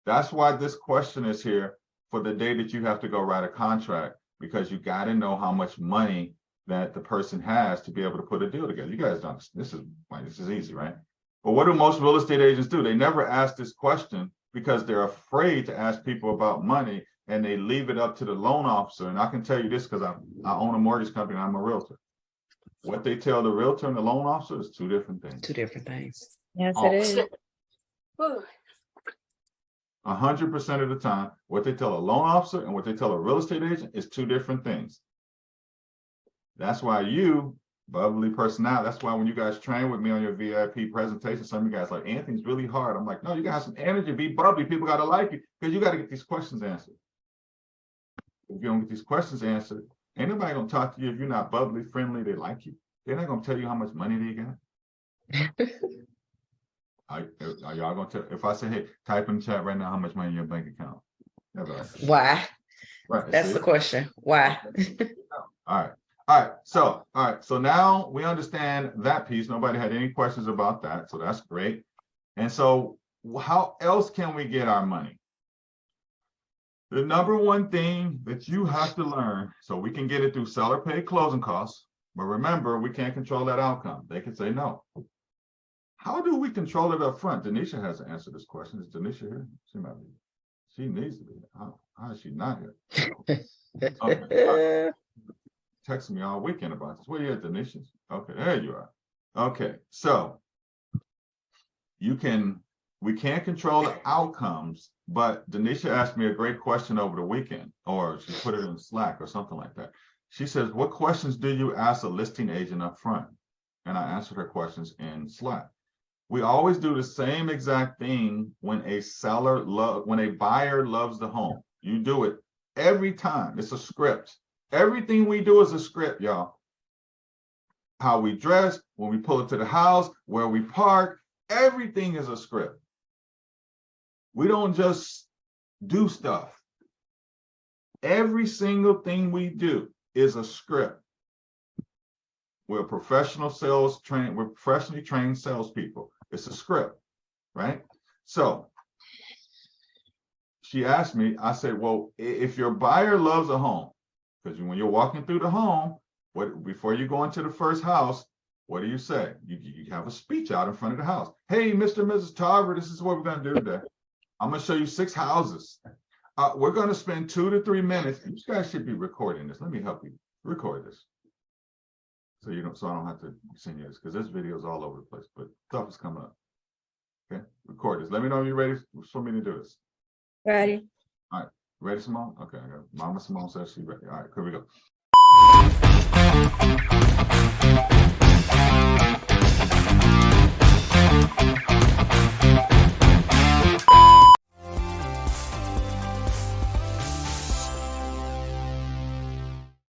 That's why this question is here for the day that you have to go write a contract, because you got to know how much money that the person has to be able to put a deal together. You guys don't, this is easy, right? But what do most real estate agents do? They never ask this question because they're afraid to ask people about money, and they leave it up to the loan officer. And I can tell you this because I own a mortgage company and I'm a realtor. What they tell the realtor and the loan officer is two different things. Two different things. Yes, it is. 100% of the time, what they tell a loan officer and what they tell a real estate agent is two different things. That's why you, bubbly personality, that's why when you guys train with me on your VIP presentation, some of you guys like, Anthony's really hard. I'm like, no, you got some energy, be bubbly. People got to like you because you got to get these questions answered. If you don't get these questions answered, ain't nobody going to talk to you if you're not bubbly, friendly, they like you. They're not going to tell you how much money they got. Are y'all going to tell, if I say, hey, type in the chat right now how much money in your bank account? Like, Why? right, That's the question. Why? All right. So now we understand that piece. Nobody had any questions about that. So that's great. And so how else can we get our money? The number one thing that you have to learn, so we can get it through seller paid closing costs, but remember, we can't control that outcome. They can say no. How do we control it up front? Denisha has to answer this question. Is Denisha here? She might be. She needs to be. How is she not here? Okay. Texting me all weekend about this. Where you at, Denisha? Okay, there you are. Okay, so we can't control the outcomes, but Denisha asked me a great question over the weekend, or she put it in Slack or something like that. She says, what questions do you ask a listing agent up front? And I answered her questions in Slack. We always do the same exact thing when when a buyer loves the home. You do it every time. It's a script. Everything we do is a script, y'all. How we dress, when we pull it to the house, where we park, everything is a script. We don't just do stuff. Every single thing we do is a script. We're professional sales trained, we're professionally trained salespeople. It's a script, right? So she asked me, I said, well, if your buyer loves a home, because when you're walking through the home, before you go into the first house, what do you say? You have a speech out in front of the house. Hey, Mr. and Mrs. Tarver, this is what we're going to do today. I'm going to show you 6 houses. We're going to spend 2 to 3 minutes. You guys should be recording this. Let me help you record this. So I don't have to send you this, because this video is all over the place, but stuff is coming up. Okay, record this. Let me know if you're ready for me to do this. Ready. All right, ready, Simone? Okay, Mama Simone says she's ready. All right, here we go.